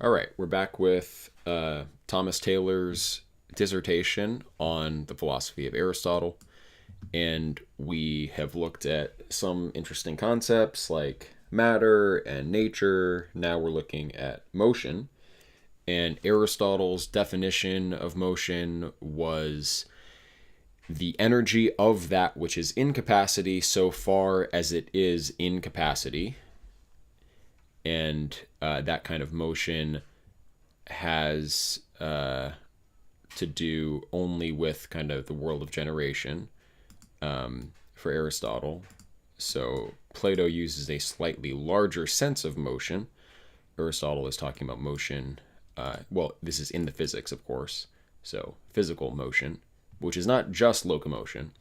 All right, we're back with Thomas Taylor's dissertation on the philosophy of Aristotle, and we have looked at some interesting concepts like matter and nature. Now we're looking at motion, and Aristotle's definition of motion was the energy of that which is in capacity so far as it is in capacity. And that kind of motion has to do only with kind of the world of generation for Aristotle. So Plato uses a slightly larger sense of motion. Aristotle is talking about motion. Well, this is in the physics, of course. So physical motion, which is not just locomotion.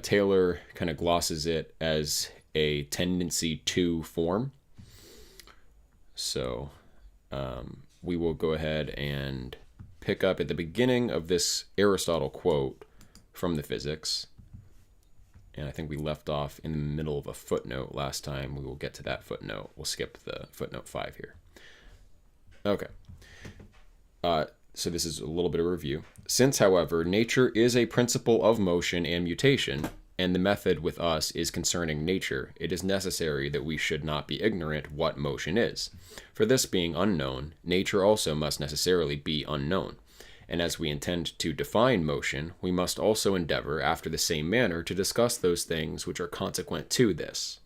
Taylor kind of glosses it as a tendency to form. So we will go ahead and pick up at the beginning of this Aristotle quote from the Physics. And I think we left off in the middle of a footnote last time. We will get to that footnote. We'll skip the footnote 5 here. Okay. So this is a little bit of a review. Since, however, nature is a principle of motion and mutation, and the method with us is concerning nature, it is necessary that we should not be ignorant what motion is. For this being unknown, nature also must necessarily be unknown. And as we intend to define motion, we must also endeavor after the same manner to discuss those things which are consequent to this.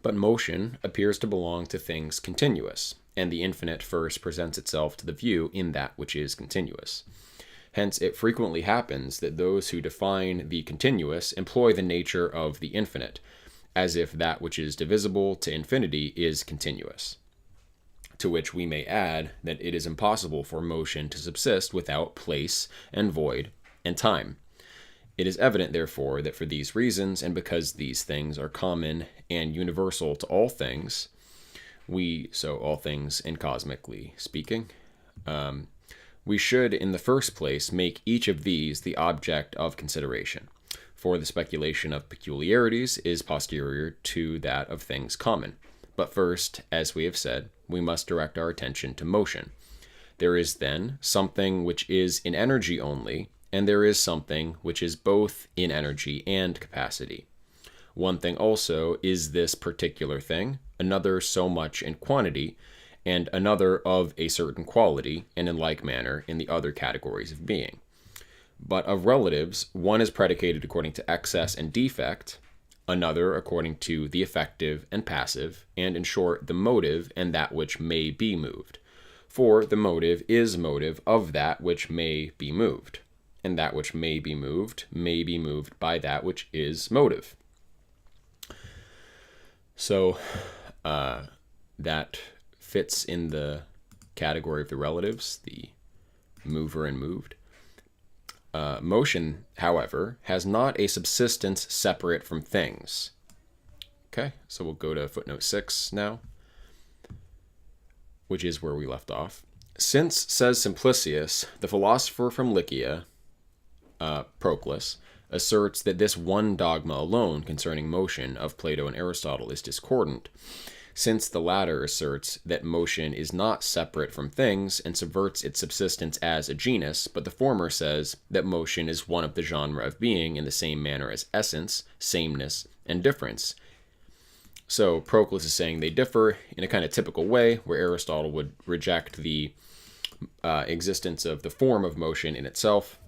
But motion appears to belong to things continuous, and the infinite first presents itself to the view in that which is continuous. Hence, it frequently happens that those who define the continuous employ the nature of the infinite, as if that which is divisible to infinity is continuous. To which we may add that it is impossible for motion to subsist without place and void and time. It is evident, therefore, that for these reasons, and because these things are common and universal to all things, so all things and cosmically speaking, we should, in the first place, make each of these the object of consideration. For the speculation of peculiarities is posterior to that of things common. But first, as we have said, we must direct our attention to motion. There is, then, something which is in energy only, and there is something which is both in energy and capacity. One thing also is this particular thing, another so much in quantity, and another of a certain quality, and in like manner in the other categories of being. But of relatives, one is predicated according to excess and defect, another according to the effective and passive, and in short, the motive and that which may be moved. For the motive is motive of that which may be moved, and that which may be moved by that which is motive. So that fits in the category of the relatives, the mover and moved. Motion, however, has not a subsistence separate from things. Okay, so we'll go to footnote 6 now, which is where we left off. Since, says Simplicius, the philosopher from Lycia, Proclus, asserts that this one dogma alone concerning motion of Plato and Aristotle is discordant, since the latter asserts that motion is not separate from things and subverts its subsistence as a genus, but the former says that motion is one of the genre of being in the same manner as essence, sameness, and difference. So Proclus is saying they differ in a kind of typical way, where Aristotle would reject the existence of the form of motion in itself,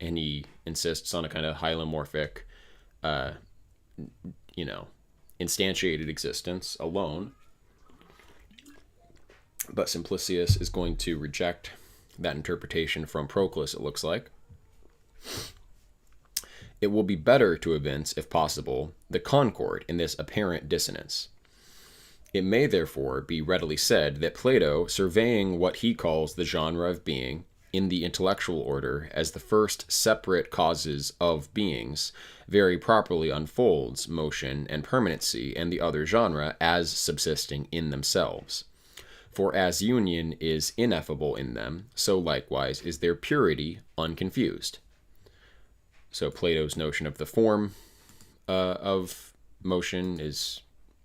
and he insists on a kind of hylomorphic, instantiated existence alone. But Simplicius is going to reject that interpretation from Proclus, it looks like. It will be better to evince, if possible, the concord in this apparent dissonance. It may therefore be readily said that Plato, surveying what he calls the genre of being in the intellectual order as the first separate causes of beings, very properly unfolds motion and permanency and the other genre as subsisting in themselves. For as union is ineffable in them, so likewise is their purity unconfused. So Plato's notion of the form of motion is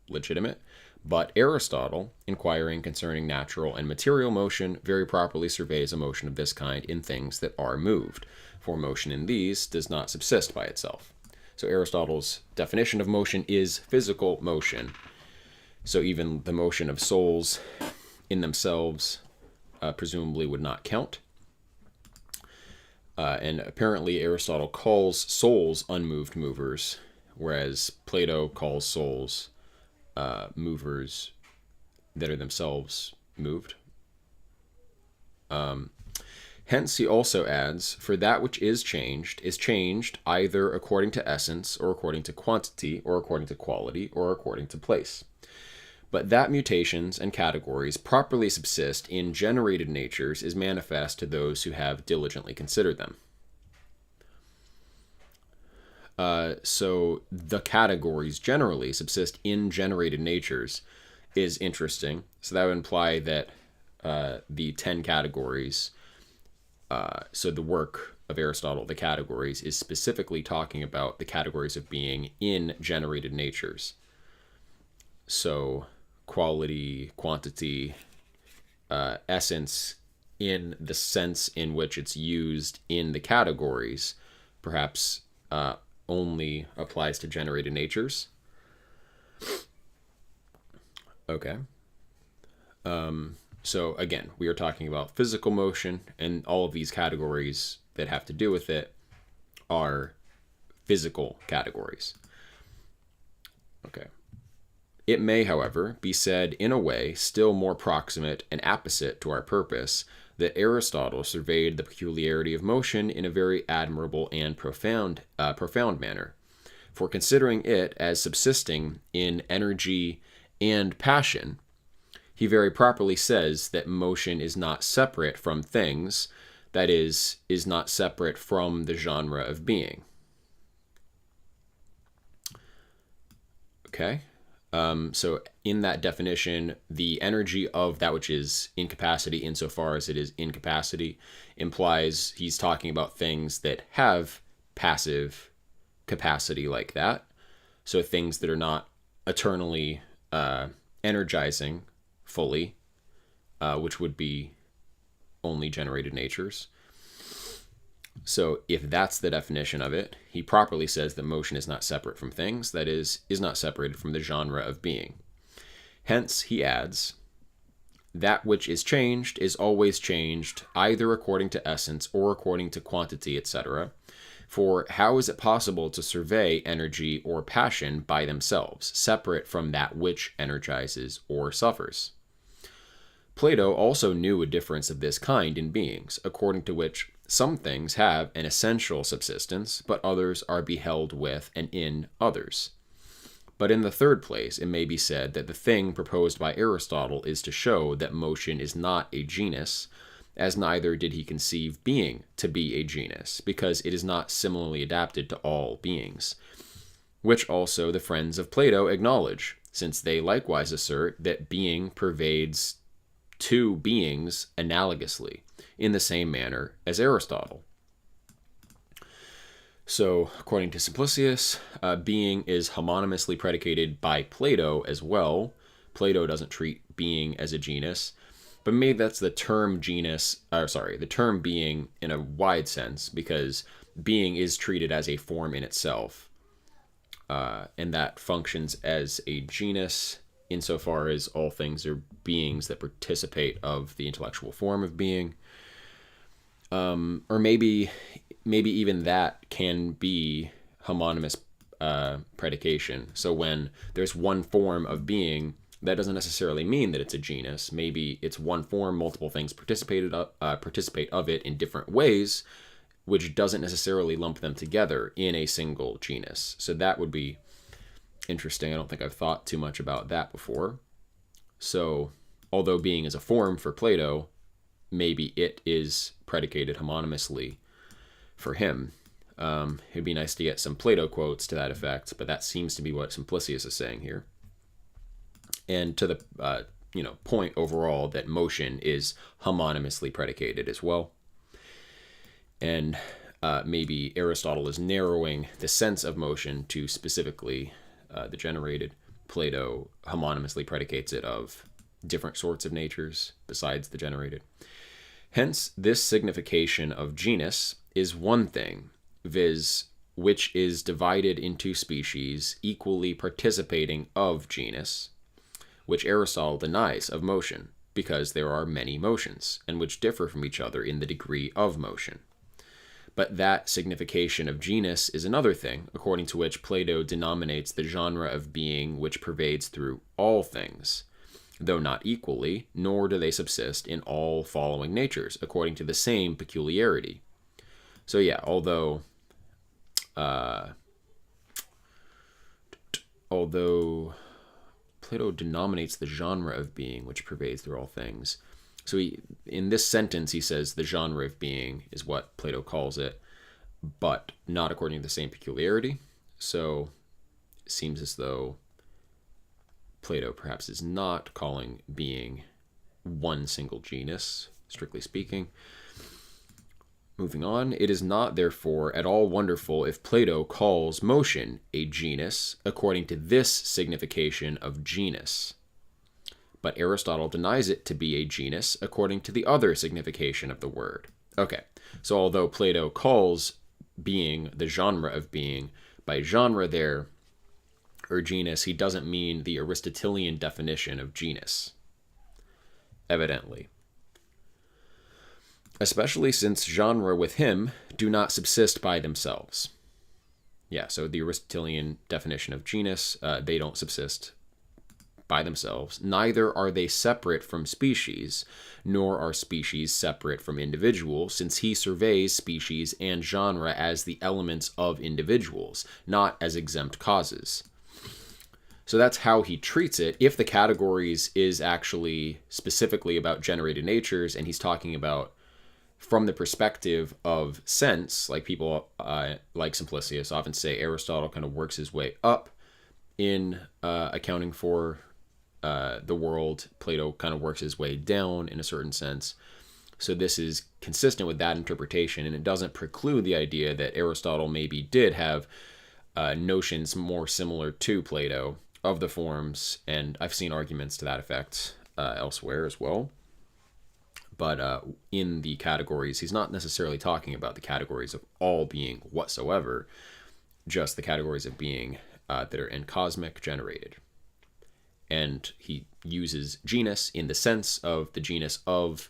legitimate, But Aristotle, inquiring concerning natural and material motion, very properly surveys a motion of this kind in things that are moved, for motion in these does not subsist by itself. So Aristotle's definition of motion is physical motion. So even the motion of souls in themselves presumably would not count. And apparently Aristotle calls souls unmoved movers, whereas Plato calls souls movers that are themselves moved. Hence he also adds, for that which is changed either according to essence, or according to quantity, or according to quality, or according to place. But that mutations and categories properly subsist in generated natures is manifest to those who have diligently considered them. So the categories generally subsist in generated natures is interesting. So that would imply that the 10 categories, so the work of Aristotle, the categories, is specifically talking about the categories of being in generated natures. So quality, quantity, essence, in the sense in which it's used in the categories, perhaps only applies to generated natures. Okay. So again, we are talking about physical motion, and all of these categories that have to do with it are physical categories. Okay. It may, however, be said in a way still more proximate and apposite to our purpose that Aristotle surveyed the peculiarity of motion in a very admirable and profound manner. For considering it as subsisting in energy and passion, he very properly says that motion is not separate from things, that is not separate from the genre of being. Okay. So in that definition, the energy of that which is incapacity, insofar as it is incapacity, implies he's talking about things that have passive capacity like that. So things that are not eternally energizing fully, which would be only generated natures. So if that's the definition of it, he properly says that motion is not separate from things, that is not separated from the genre of being. Hence, he adds, that which is changed is always changed, either according to essence or according to quantity, etc. For how is it possible to survey energy or passion by themselves, separate from that which energizes or suffers? Plato also knew a difference of this kind in beings, according to which some things have an essential subsistence, but others are beheld with and in others. But in the third place, it may be said that the thing proposed by Aristotle is to show that motion is not a genus, as neither did he conceive being to be a genus, because it is not similarly adapted to all beings, which also the friends of Plato acknowledge, since they likewise assert that being pervades two beings analogously, in the same manner as Aristotle. So, according to Simplicius, being is homonymously predicated by Plato as well. Plato doesn't treat being as a genus, but maybe that's the term the term being in a wide sense, because being is treated as a form in itself, and that functions as a genus insofar as all things are beings that participate of the intellectual form of being. Or maybe even that can be homonymous predication. So when there's one form of being, that doesn't necessarily mean that it's a genus. Maybe it's one form, multiple things participate of it in different ways, which doesn't necessarily lump them together in a single genus. So that would be interesting. I don't think I've thought too much about that before. So although being is a form for Plato, maybe it is predicated homonymously for him. It'd be nice to get some Plato quotes to that effect, but that seems to be what Simplicius is saying here. And to the point overall that motion is homonymously predicated as well. And maybe Aristotle is narrowing the sense of motion to specifically the generated, Plato homonymously predicates it of different sorts of natures besides the generated. Hence, this signification of genus is one thing, viz., which is divided into species equally participating of genus, which Aristotle denies of motion, because there are many motions, and which differ from each other in the degree of motion. But that signification of genus is another thing, according to which Plato denominates the genre of being which pervades through all things, though not equally, nor do they subsist in all following natures, according to the same peculiarity. So yeah, although Plato denominates the genre of being which pervades through all things, so in this sentence he says the genre of being is what Plato calls it, but not according to the same peculiarity. So it seems as though Plato perhaps is not calling being one single genus, strictly speaking. Moving on, it is not, therefore, at all wonderful if Plato calls motion a genus according to this signification of genus. But Aristotle denies it to be a genus according to the other signification of the word. Okay, so although Plato calls being the genre of being, by genre there, or genus, he doesn't mean the Aristotelian definition of genus, evidently. Especially since genre with him do not subsist by themselves. Yeah, so the Aristotelian definition of genus, they don't subsist by themselves. Neither are they separate from species, nor are species separate from individuals, since he surveys species and genre as the elements of individuals, not as exempt causes. So that's how he treats it. If the categories is actually specifically about generated natures, and he's talking about from the perspective of sense, like people like Simplicius often say, Aristotle kind of works his way up in accounting for the world. Plato kind of works his way down in a certain sense. So this is consistent with that interpretation, and it doesn't preclude the idea that Aristotle maybe did have notions more similar to Plato of the forms, and I've seen arguments to that effect elsewhere as well. But in the categories, he's not necessarily talking about the categories of all being whatsoever, just the categories of being that are encosmic generated. And he uses genus in the sense of the genus of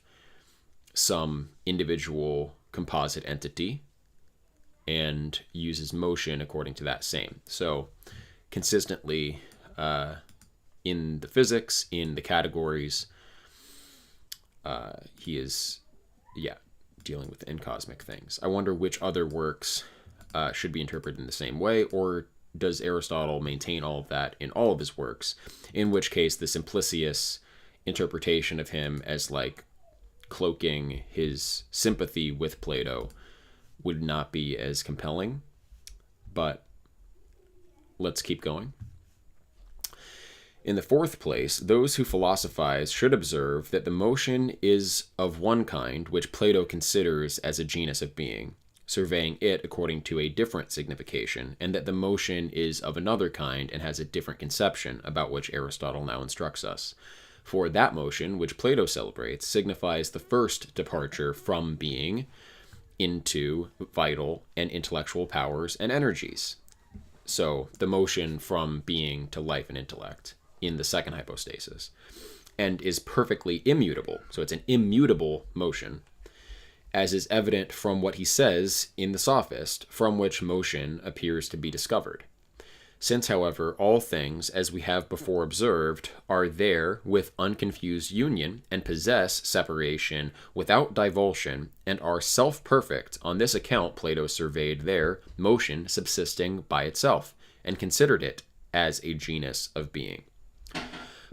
some individual composite entity, and uses motion according to that same. So consistently in the physics, in the categories, he is, dealing with encosmic things. I wonder which other works should be interpreted in the same way, or does Aristotle maintain all of that in all of his works, in which case the Simplicius interpretation of him as like cloaking his sympathy with Plato would not be as compelling. But let's keep going. In the fourth place, those who philosophize should observe that the motion is of one kind which Plato considers as a genus of being, surveying it according to a different signification, and that the motion is of another kind and has a different conception, about which Aristotle now instructs us. For that motion, which Plato celebrates, signifies the first departure from being into vital and intellectual powers and energies. So the motion from being to life and intellect in the second hypostasis, and is perfectly immutable. So it's an immutable motion, as is evident from what he says in the Sophist, from which motion appears to be discovered. Since, however, all things, as we have before observed, are there with unconfused union, and possess separation without divulsion, and are self-perfect, on this account Plato surveyed their motion subsisting by itself, and considered it as a genus of being.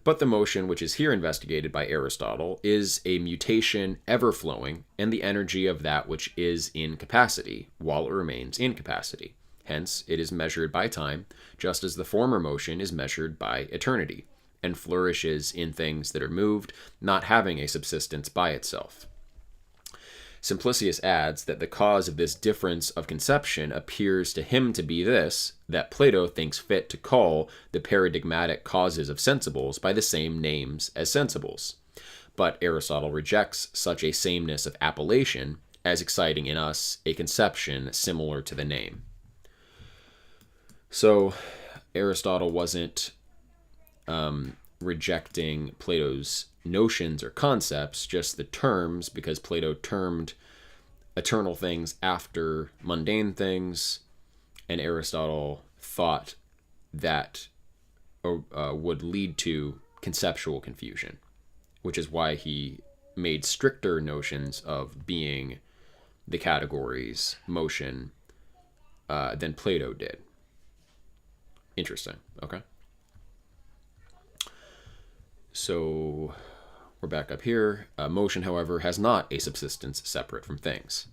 But the motion which is here investigated by Aristotle is a mutation ever flowing, and the energy of that which is in capacity, while it remains in capacity. Hence, it is measured by time, just as the former motion is measured by eternity, and flourishes in things that are moved, not having a subsistence by itself. Simplicius adds that the cause of this difference of conception appears to him to be this, that Plato thinks fit to call the paradigmatic causes of sensibles by the same names as sensibles. But Aristotle rejects such a sameness of appellation as exciting in us a conception similar to the name. So Aristotle wasn't rejecting Plato's notions or concepts, just the terms, because Plato termed eternal things after mundane things, and Aristotle thought that would lead to conceptual confusion, which is why he made stricter notions of being, the categories, motion, than Plato did. Interesting. Okay. So we're back up here. Motion, however, has not a subsistence separate from things.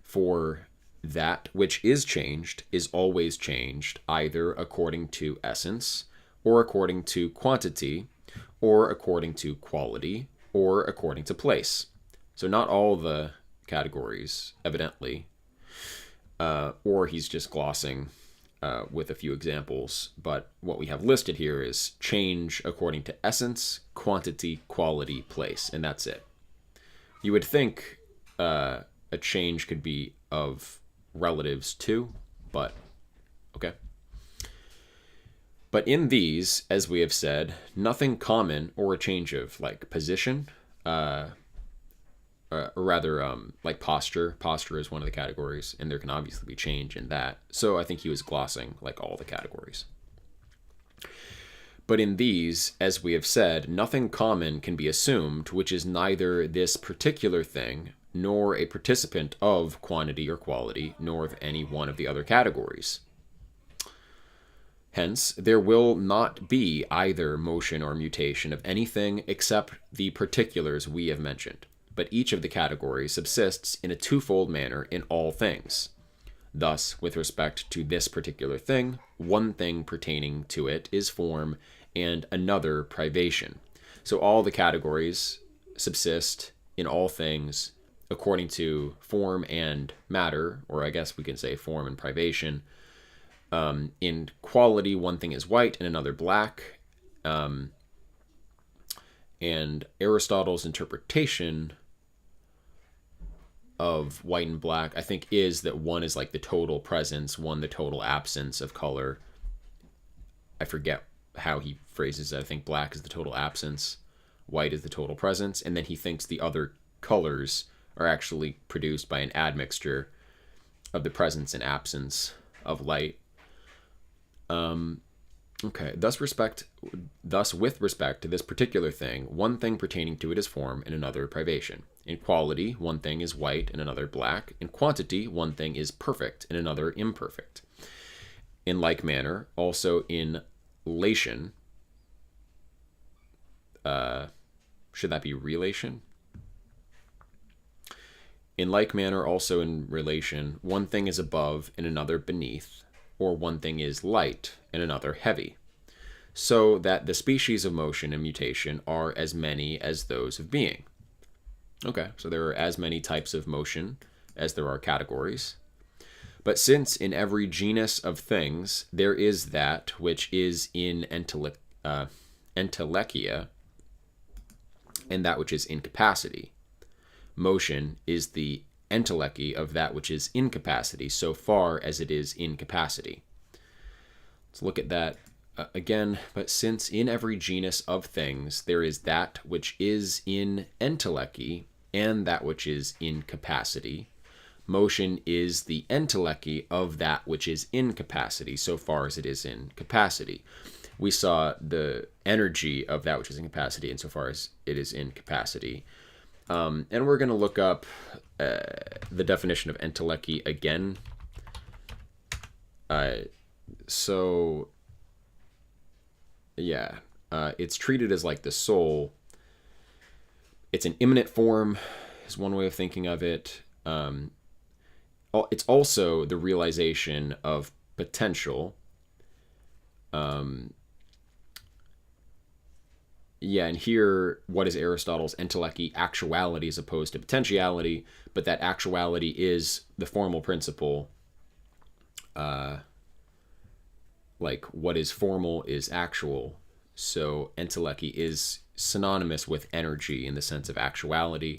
For that which is changed is always changed, either according to essence, or according to quantity, or according to quality, or according to place. So not all the categories, evidently, or he's just glossing with a few examples, but what we have listed here is change according to essence, quantity, quality, place, and that's it. You would think a change could be of relatives too, but okay. But in these, as we have said, nothing common or a change of like position, or rather, like posture. Posture is one of the categories, and there can obviously be change in that. So I think he was glossing like all the categories. But in these, as we have said, nothing common can be assumed, which is neither this particular thing, nor a participant of quantity or quality, nor of any one of the other categories. Hence, there will not be either motion or mutation of anything except the particulars we have mentioned. But each of the categories subsists in a twofold manner in all things. Thus, with respect to this particular thing, one thing pertaining to it is form, and another privation. So all the categories subsist in all things according to form and matter, or I guess we can say form and privation. In quality, one thing is white and another black. And Aristotle's interpretation of white and black, I think, is that one is like the total presence, one the total absence of color. I forget how he phrases it. I think black is the total absence, white is the total presence, and then he thinks the other colors are actually produced by an admixture of the presence and absence of light. Okay, thus with respect to this particular thing, one thing pertaining to it is form and another privation. In quality, one thing is white and another black. In quantity, one thing is perfect and another imperfect. In like manner, also in relation, should that be relation? In like manner, also in relation, one thing is above and another beneath, or one thing is light and another heavy, so that the species of motion and mutation are as many as those of being. Okay, so there are as many types of motion as there are categories. But since in every genus of things there is that which is in entelechia and that which is incapacity, motion is the entelechy of that which is incapacity, so far as it is incapacity. Let's look at that again. But since in every genus of things there is that which is in entelechy and that which is in capacity, motion is the entelechy of that which is in capacity, so far as it is in capacity. We saw the energy of that which is in capacity insofar as it is in capacity. And we're going to look up the definition of entelechy again. So, yeah, it's treated as like the soul. It's an immanent form, is one way of thinking of it. It's also the realization of potential. Yeah, and here, what is Aristotle's entelechy? Actuality as opposed to potentiality, but that actuality is the formal principle. Like what is formal is actual. So entelechy is synonymous with energy in the sense of actuality,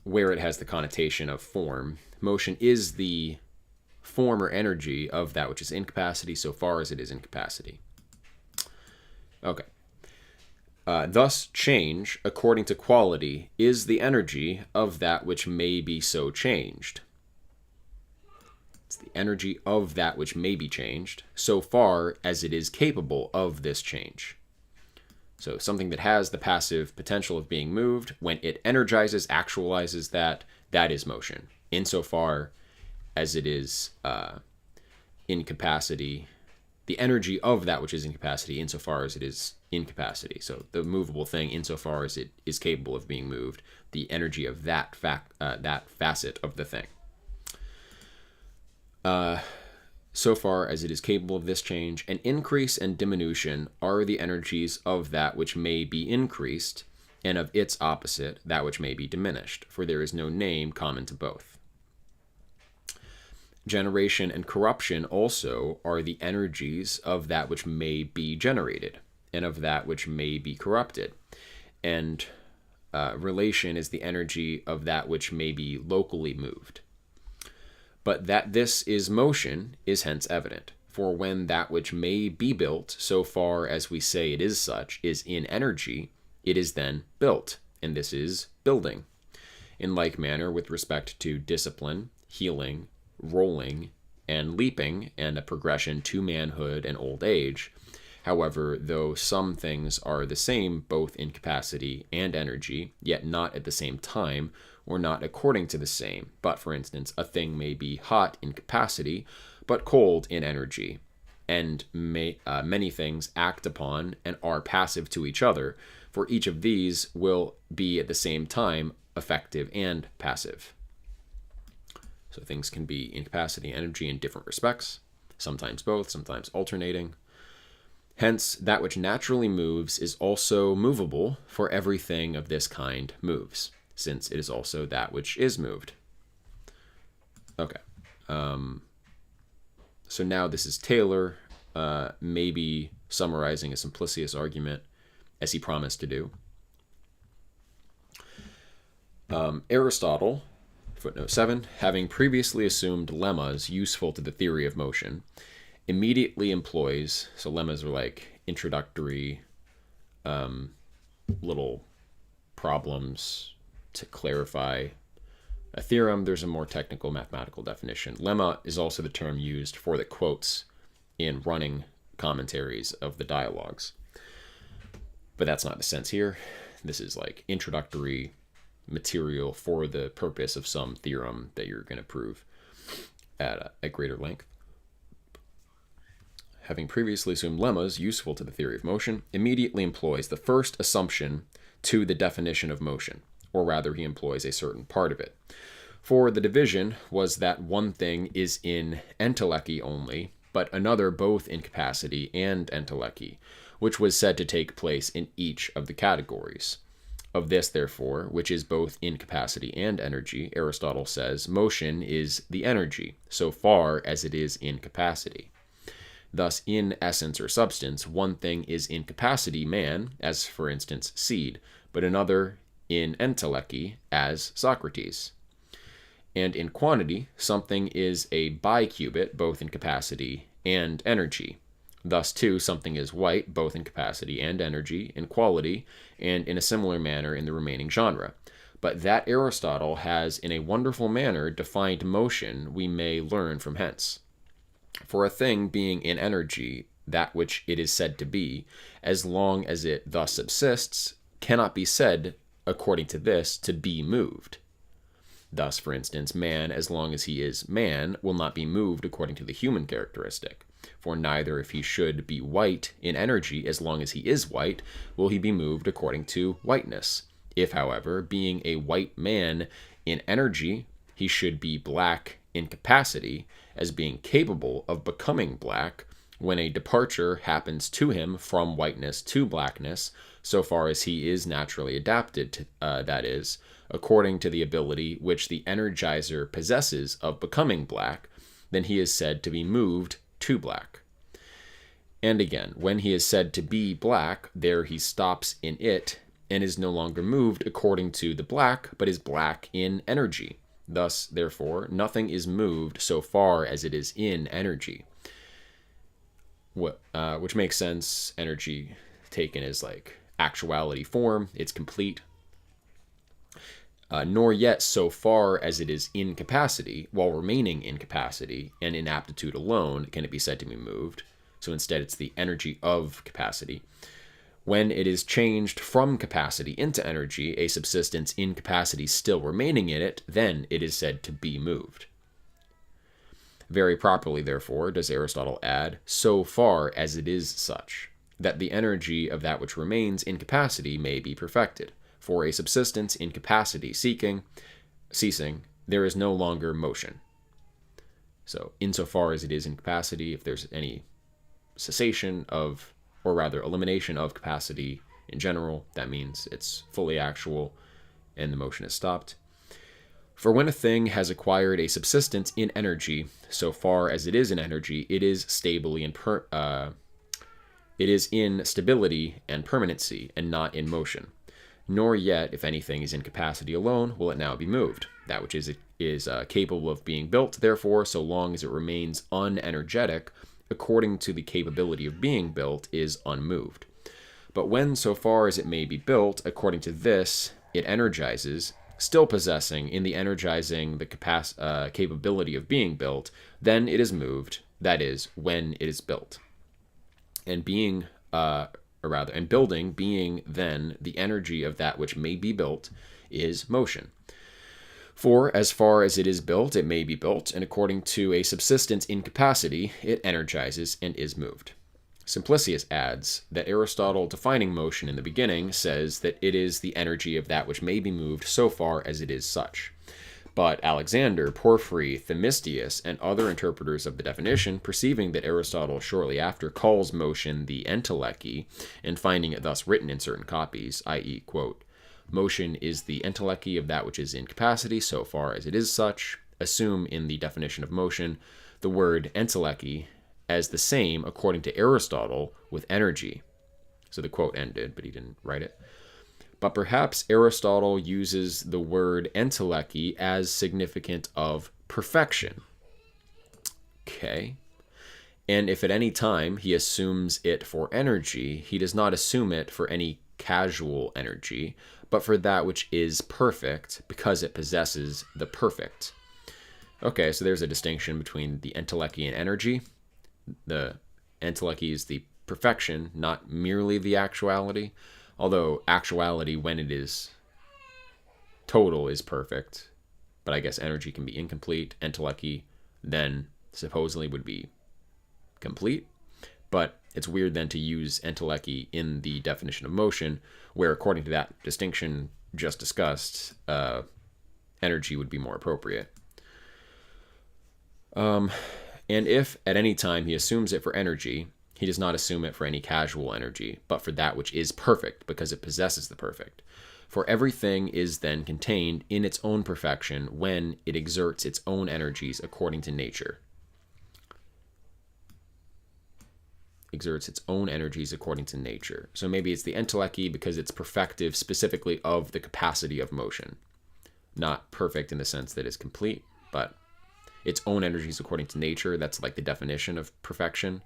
where it has the connotation of form. Motion is the form or energy of that which is incapacity so far as it is incapacity. Okay. Thus, change, according to quality, is the energy of that which may be so changed. It's the energy of that which may be changed, so far as it is capable of this change. So something that has the passive potential of being moved, when it energizes, actualizes that is motion. Insofar as it is incapacity, the energy of that which is incapacity, insofar as it is incapacity. So the movable thing, insofar as it is capable of being moved, the energy of that facet of the thing. So far as it is capable of this change, an increase and diminution are the energies of that which may be increased, and of its opposite, that which may be diminished, for there is no name common to both. Generation and corruption also are the energies of that which may be generated, and of that which may be corrupted. And relation is the energy of that which may be locally moved. But that this is motion is hence evident. For when that which may be built, so far as we say it is such, is in energy, it is then built, and this is building. In like manner, with respect to discipline, healing, rolling, and leaping, and a progression to manhood and old age, however, though some things are the same both in capacity and energy, yet not at the same time, or not according to the same. But, for instance, a thing may be hot in capacity, but cold in energy, and many things act upon and are passive to each other, for each of these will be at the same time effective and passive. So things can be in capacity and energy in different respects, sometimes both, sometimes alternating. Hence, that which naturally moves is also movable, for everything of this kind moves, since it is also that which is moved. Okay. So now this is Taylor, maybe summarizing a Simplicius argument, as he promised to do. Aristotle, footnote 7, having previously assumed lemmas useful to the theory of motion, immediately employs, so lemmas are like introductory little problems to clarify a theorem. There's a more technical mathematical definition. Lemma is also the term used for the quotes in running commentaries of the dialogues. But that's not the sense here. This is like introductory material for the purpose of some theorem that you're going to prove at a greater length. Having previously assumed lemmas useful to the theory of motion, immediately employs the first assumption to the definition of motion, or rather he employs a certain part of it. For the division was that one thing is in entelechy only, but another both in capacity and entelechy, which was said to take place in each of the categories. Of this, therefore, which is both in capacity and energy, Aristotle says, motion is the energy, so far as it is in capacity. Thus, in essence or substance, one thing is in capacity, man, as for instance seed, but another in entelechy, as Socrates. And in quantity, something is a bicubit, both in capacity and energy. Thus, too, something is white, both in capacity and energy, in quality, and in a similar manner in the remaining genre. But that Aristotle has in a wonderful manner defined motion we may learn from hence. For a thing being in energy, that which it is said to be, as long as it thus subsists, cannot be said, according to this, to be moved. Thus, for instance, man, as long as he is man, will not be moved according to the human characteristic. For neither, if he should be white in energy, as long as he is white, will he be moved according to whiteness. If, however, being a white man in energy, he should be black in capacity, as being capable of becoming black, when a departure happens to him from whiteness to blackness, so far as he is naturally adapted to, that is, according to the ability which the energizer possesses of becoming black, then he is said to be moved to black. And again, when he is said to be black, there he stops in it and is no longer moved according to the black, but is black in energy. Thus, therefore, nothing is moved so far as it is in energy. Which makes sense. Energy taken as like actuality form, it's complete. Nor yet so far as it is in capacity, while remaining in capacity and in aptitude alone can it be said to be moved. So instead it's the energy of capacity. When it is changed from capacity into energy, a subsistence in capacity still remaining in it, then it is said to be moved. Very properly, therefore, does Aristotle add, so far as it is such, that the energy of that which remains in capacity may be perfected. For a subsistence in capacity ceasing, there is no longer motion. So, insofar as it is in capacity, if there's any cessation of, or rather elimination of capacity in general, that means it's fully actual and the motion is stopped. For when a thing has acquired a subsistence in energy, so far as it is in energy, it is it is in stability and permanency, and not in motion. Nor yet, if anything is in capacity alone, will it now be moved. That which is capable of being built, therefore, so long as it remains unenergetic, according to the capability of being built, is unmoved. But when, so far as it may be built, according to this, it energizes, still possessing in the energizing the capability of being built, then it is moved, that is, when it is built. And building being then the energy of that which may be built, is motion. For as far as it is built, it may be built, and according to a subsistence in capacity, it energizes and is moved. Simplicius adds that Aristotle, defining motion in the beginning, says that it is the energy of that which may be moved so far as it is such. But Alexander, Porphyry, Themistius, and other interpreters of the definition, perceiving that Aristotle shortly after calls motion the entelechy, and finding it thus written in certain copies, i.e., quote, motion is the entelechy of that which is in capacity so far as it is such, assume in the definition of motion the word entelechy as the same, according to Aristotle, with energy. So the quote ended, but he didn't write it. But perhaps Aristotle uses the word entelechy as significant of perfection. Okay. And if at any time he assumes it for energy, he does not assume it for any casual energy, but for that which is perfect, because it possesses the perfect. Okay, so there's a distinction between the entelechy and energy. The entelechy is the perfection, not merely the actuality. Although actuality, when it is total, is perfect. But I guess energy can be incomplete. Entelechy then supposedly would be complete. But it's weird then to use entelechy in the definition of motion, where according to that distinction just discussed, energy would be more appropriate. And if at any time he assumes it for energy, he does not assume it for any casual energy, but for that which is perfect, because it possesses the perfect. For everything is then contained in its own perfection when it exerts its own energies according to nature. Exerts its own energies according to nature. So maybe it's the entelechy because it's perfective specifically of the capacity of motion. Not perfect in the sense that it's complete, but its own energies according to nature. That's like the definition of perfection.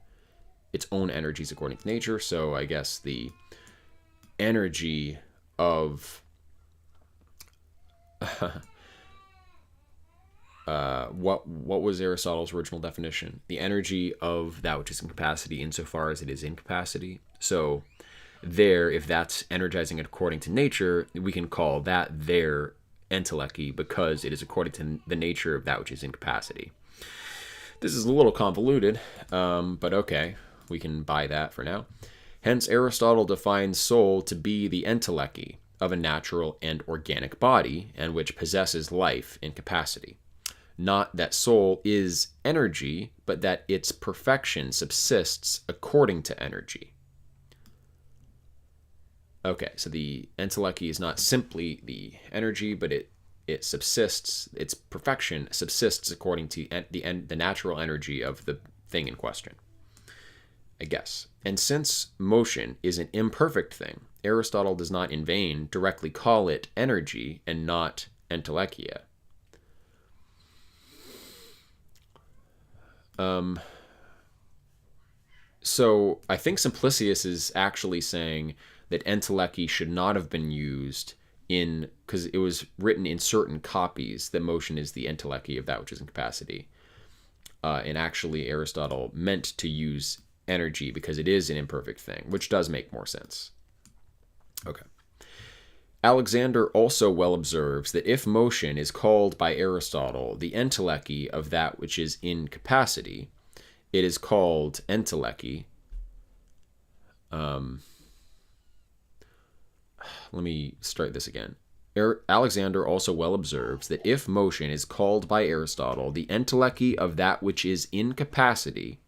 Its own energies according to nature. So I guess the energy of what was Aristotle's original definition? The energy of that which is in capacity insofar as it is in capacity. So there, if that's energizing it according to nature, we can call that there entelechy because it is according to the nature of that which is in capacity. This is a little convoluted, but okay, we can buy that for now. Hence, Aristotle defines soul to be the entelechy of a natural and organic body, and which possesses life in capacity. not that soul is energy, but that its perfection subsists according to energy. Okay, so the entelechy is not simply the energy, but it subsists, its perfection subsists according to the natural energy of the thing in question, I guess. And since motion is an imperfect thing, Aristotle does not in vain directly call it energy and not entelechia. So I think Simplicius is actually saying that entelechy should not have been used in, because it was written in certain copies that motion is the entelechy of that which is in capacity. And actually Aristotle meant to use energy because it is an imperfect thing, which does make more sense. Okay. Alexander also well observes that if motion is called by Aristotle the entelechy of that which is in capacity, it is called entelechy. Let me start this again. Alexander also well observes that if motion is called by Aristotle the entelechy of that which is in capacity,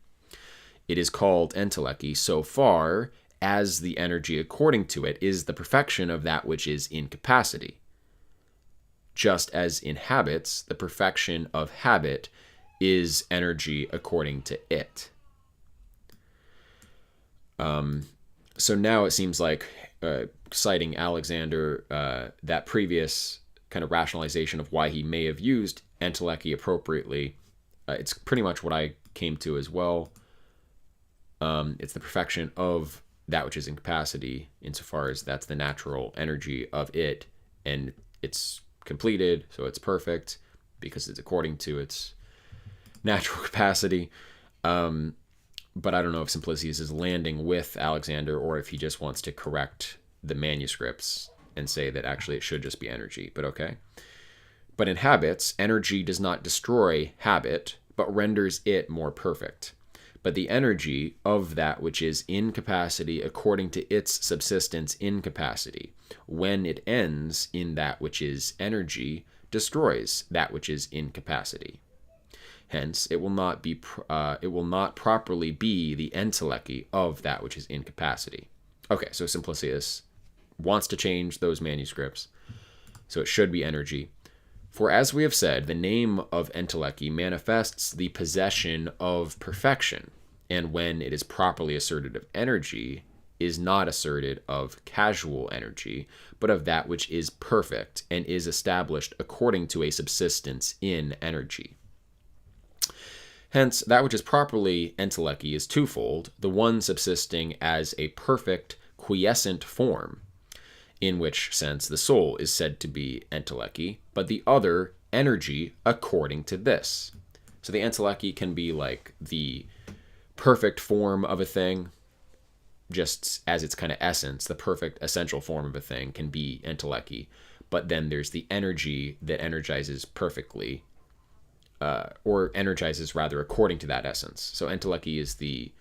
it is called entelechy so far as the energy according to it is the perfection of that which is in capacity. Just as in habits, the perfection of habit is energy according to it. So now it seems like, citing Alexander, that previous kind of rationalization of why he may have used entelechy appropriately, it's pretty much what I came to as well. It's the perfection of that which is in capacity, insofar as that's the natural energy of it, and it's completed, so it's perfect because it's according to its natural capacity. But I don't know if Simplicius is landing with Alexander or if he just wants to correct the manuscripts and say that actually it should just be energy, but okay. But in habits, energy does not destroy habit, but renders it more perfect. But the energy of that which is in capacity according to its subsistence in capacity, when it ends in that which is energy, destroys that which is in capacity. Hence, it will not properly be the entelechy of that which is in capacity. Okay, so Simplicius wants to change those manuscripts, so it should be energy. For as we have said, the name of entelechy manifests the possession of perfection, and when it is properly asserted of energy, is not asserted of casual energy, but of that which is perfect and is established according to a subsistence in energy. Hence, that which is properly entelechy is twofold, the one subsisting as a perfect quiescent form, in which sense the soul is said to be entelechy, but the other energy according to this. So the entelechy can be like the perfect form of a thing, just as its kind of essence, the perfect essential form of a thing can be entelechy, but then there's the energy that energizes perfectly, or energizes rather according to that essence. So entelechy is the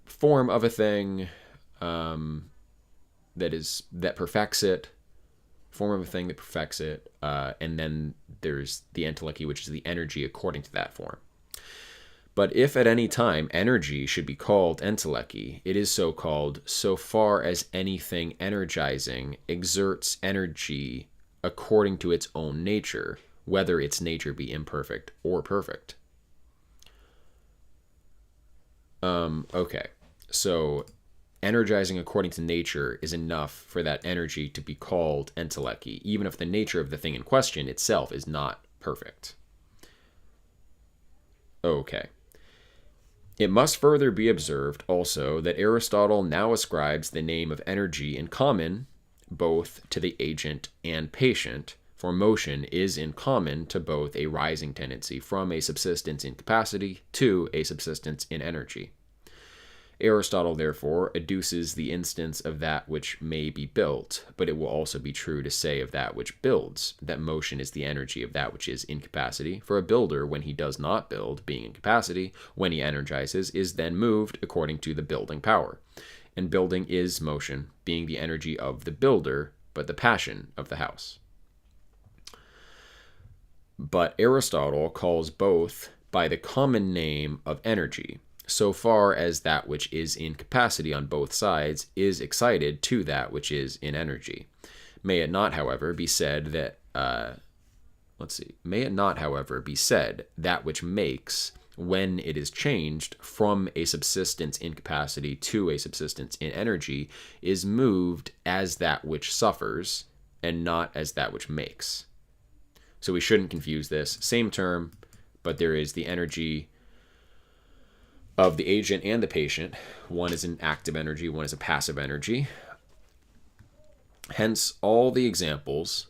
form of a thing that perfects it, form of a thing that perfects it, and then there's the entelechy, which is the energy according to that form. But if at any time energy should be called entelechy, it is so called so far as anything energizing exerts energy according to its own nature, whether its nature be imperfect or perfect. Okay, so energizing according to nature is enough for that energy to be called entelechy, even if the nature of the thing in question itself is not perfect. Okay. It must further be observed also that Aristotle now ascribes the name of energy in common both to the agent and patient, for motion is in common to both a rising tendency from a subsistence in capacity to a subsistence in energy. Aristotle, therefore, adduces the instance of that which may be built, but it will also be true to say of that which builds, that motion is the energy of that which is in capacity, for a builder, when he does not build, being in capacity, when he energizes, is then moved according to the building power. And building is motion, being the energy of the builder, but the passion of the house. But Aristotle calls both by the common name of energy, so far as that which is in capacity on both sides is excited to that which is in energy. May it not, however, be said that May it not, however, be said that which makes, when it is changed from a subsistence in capacity to a subsistence in energy, is moved as that which suffers, and not as that which makes. So we shouldn't confuse this. Same term, but there is the energy of the agent and the patient. One is an active energy, one is a passive energy. Hence, all the examples.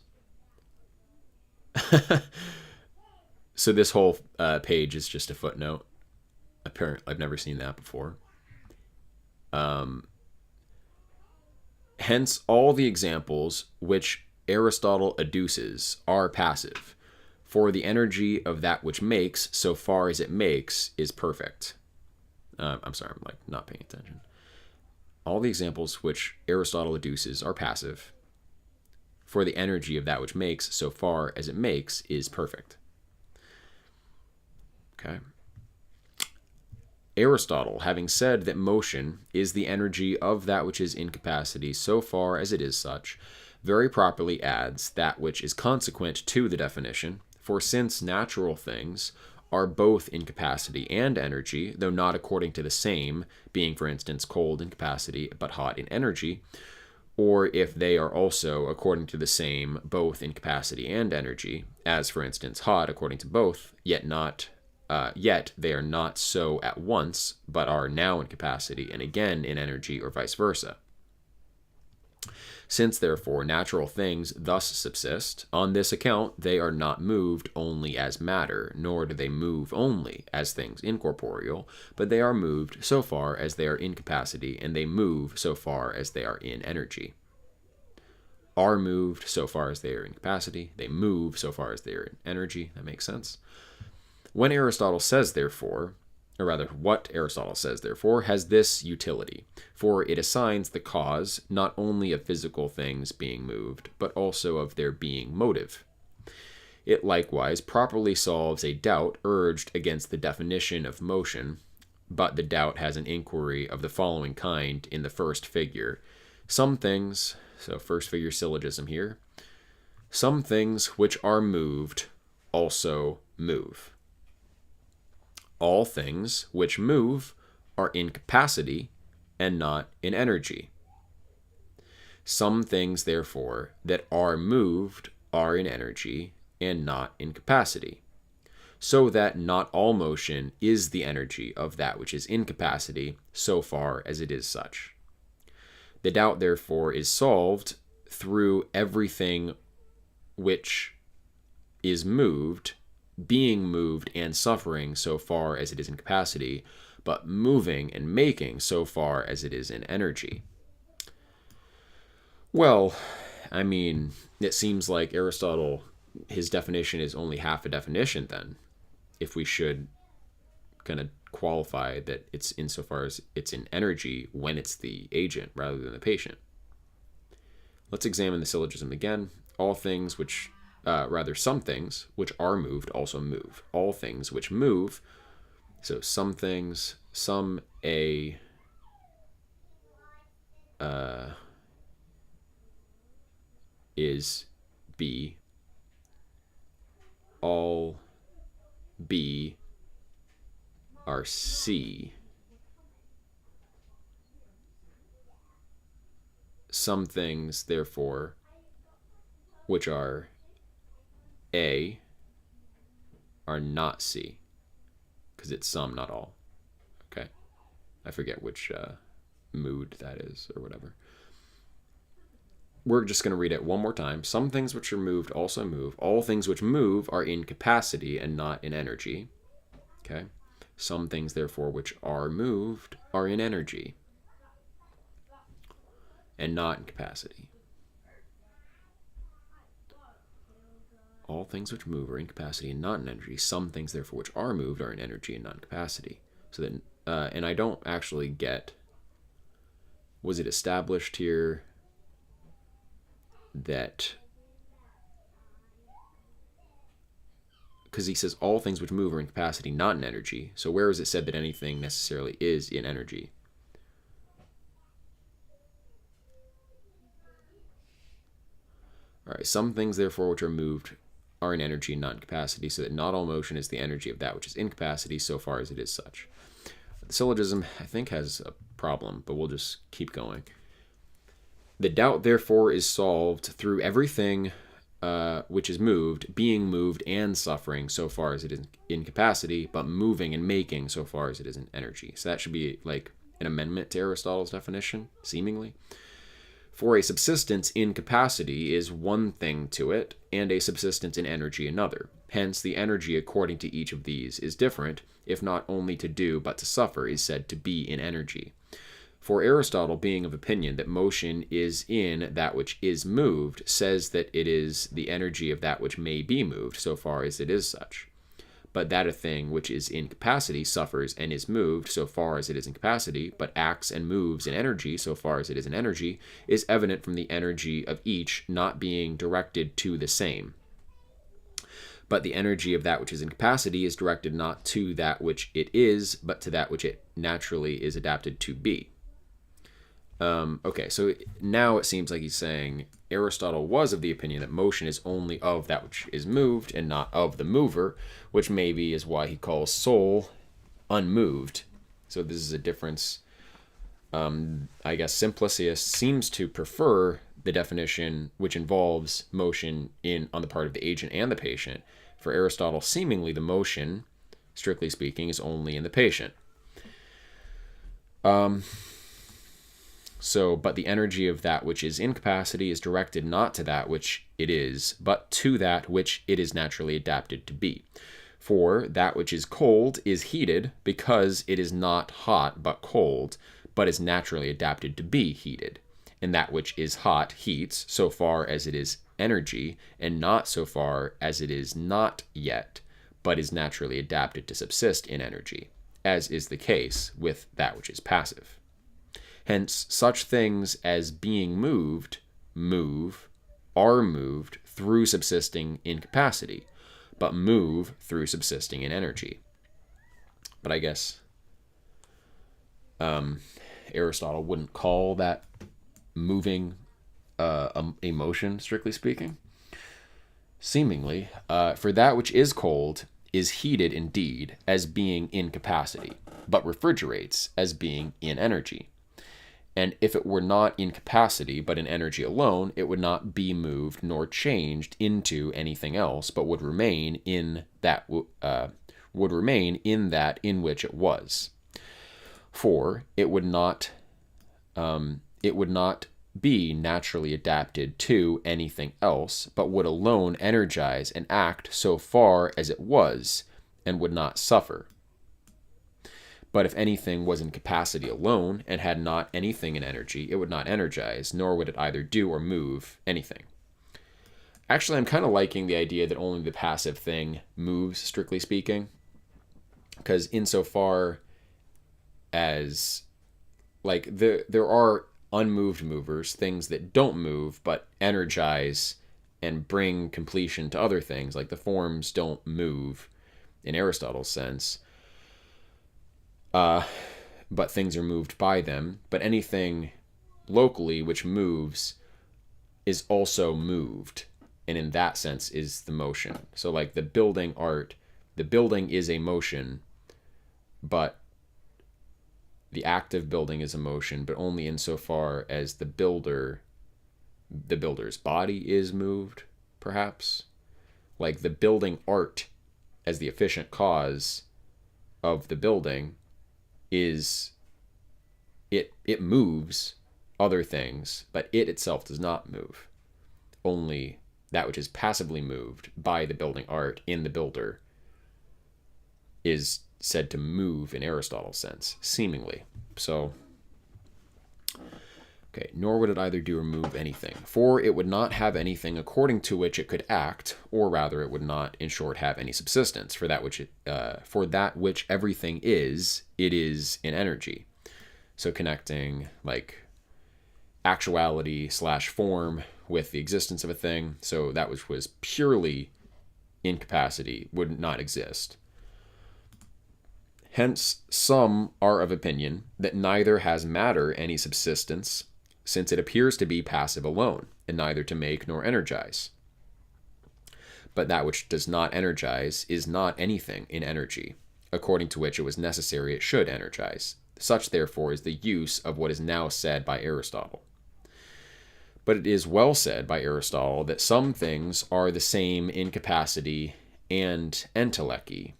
So this whole page is just a footnote. Apparently, I've never seen that before. Hence, all the examples which Aristotle adduces are passive, for the energy of that which makes, so far as it makes, is perfect. I'm sorry, I'm not paying attention. All the examples which Aristotle adduces are passive, for the energy of that which makes, so far as it makes, is perfect. Okay. Aristotle, having said that motion is the energy of that which is in capacity so far as it is such, very properly adds that which is consequent to the definition, for since natural things are both in capacity and energy, though not according to the same, being, for instance, cold in capacity but hot in energy, or if they are also according to the same, both in capacity and energy, as, for instance, hot according to both, yet they are not so at once, but are now in capacity and again in energy, or vice versa. Since, therefore, natural things thus subsist, on this account they are not moved only as matter, nor do they move only as things incorporeal, but they are moved so far as they are in capacity, and they move so far as they are in energy. Are moved so far as they are in capacity, they move so far as they are in energy. That makes sense. When Aristotle says, therefore, or rather, what Aristotle says, therefore, has this utility, for it assigns the cause not only of physical things being moved, but also of their being motive. It likewise properly solves a doubt urged against the definition of motion, but the doubt has an inquiry of the following kind in the first figure. Some things, so first figure syllogism here, some things which are moved also move. All things which move are in capacity and not in energy. Some things, therefore, that are moved are in energy and not in capacity, so that not all motion is the energy of that which is in capacity, so far as it is such. The doubt, therefore, is solved through everything which is moved being moved and suffering so far as it is in capacity, but moving and making so far as it is in energy. Well, I mean, it seems like Aristotle, his definition is only half a definition then, if we should kind of qualify that it's insofar as it's in energy when it's the agent rather than the patient. Let's examine the syllogism again. All things which some things which are moved also move. All things which move, so some things, some A, is B, all B are C. Some things, therefore, which are A are not C, because it's some, not all. Okay, I forget which mood that is or whatever. We're just going to read it one more time. Some things which are moved also move. All things which move are in capacity and not in energy. Okay, some things, therefore, which are moved are in energy and not in capacity. All things which move are in capacity and not in energy. Some things, therefore, which are moved are in energy and not in capacity. So that, and I don't actually get, was it established here that because he says all things which move are in capacity, not in energy. So where is it said that anything necessarily is in energy? All right, some things, therefore, which are moved are in energy, not in capacity, so that not all motion is the energy of that which is in capacity, so far as it is such. The syllogism, I think, has a problem, but we'll just keep going. The doubt, therefore, is solved through everything which is moved, being moved and suffering so far as it is in capacity, but moving and making so far as it is in energy. So that should be like an amendment to Aristotle's definition, seemingly. For a subsistence in capacity is one thing to it, and a subsistence in energy another. Hence, the energy according to each of these is different, if not only to do but to suffer is said to be in energy. For Aristotle, being of opinion that motion is in that which is moved, says that it is the energy of that which may be moved, so far as it is such. But that a thing which is in capacity suffers and is moved so far as it is in capacity, but acts and moves in energy so far as it is in energy, is evident from the energy of each not being directed to the same. But the energy of that which is in capacity is directed not to that which it is, but to that which it naturally is adapted to be. Okay, so now it seems like he's saying Aristotle was of the opinion that motion is only of that which is moved and not of the mover, which maybe is why he calls soul unmoved. So this is a difference. I guess Simplicius seems to prefer the definition which involves motion on the part of the agent and the patient. For Aristotle, seemingly the motion, strictly speaking, is only in the patient. But the energy of that which is in capacity is directed not to that which it is, but to that which it is naturally adapted to be. For that which is cold is heated because it is not hot but cold, but is naturally adapted to be heated. And that which is hot heats so far as it is energy, and not so far as it is not yet, but is naturally adapted to subsist in energy, as is the case with that which is passive. Hence, such things as being moved, are moved through subsisting in capacity, but move through subsisting in energy. But I guess Aristotle wouldn't call that moving a motion, strictly speaking. Seemingly, for that which is cold is heated indeed as being in capacity, but refrigerates as being in energy. And if it were not in capacity, but in energy alone, it would not be moved nor changed into anything else, but would remain in that in which it was. For it would not be naturally adapted to anything else, but would alone energize and act so far as it was, and would not suffer. But if anything was in capacity alone and had not anything in energy, it would not energize, nor would it either do or move anything. Actually, I'm kind of liking the idea that only the passive thing moves, strictly speaking, because insofar as, like, there are unmoved movers, things that don't move but energize and bring completion to other things, like the forms don't move in Aristotle's sense. But things are moved by them. But anything locally which moves is also moved, and in that sense is the motion. So like the building is a motion, but the act of building is a motion, but only insofar as the builder's body is moved, perhaps. Like the building art as the efficient cause of the building is it moves other things, but it itself does not move. Only that which is passively moved by the building art in the builder is said to move in Aristotle's sense, seemingly. So, okay, nor would it either do or move anything, for it would not have anything according to which it could act, or rather it would not, in short, have any subsistence. For that which everything is, it is in energy. So connecting like actuality / form with the existence of a thing. So that which was purely incapacity would not exist. Hence, some are of opinion that neither has matter any subsistence, since it appears to be passive alone, and neither to make nor energize. But that which does not energize is not anything in energy, according to which it was necessary it should energize. Such, therefore, is the use of what is now said by Aristotle. But it is well said by Aristotle that some things are the same in capacity and entelechy,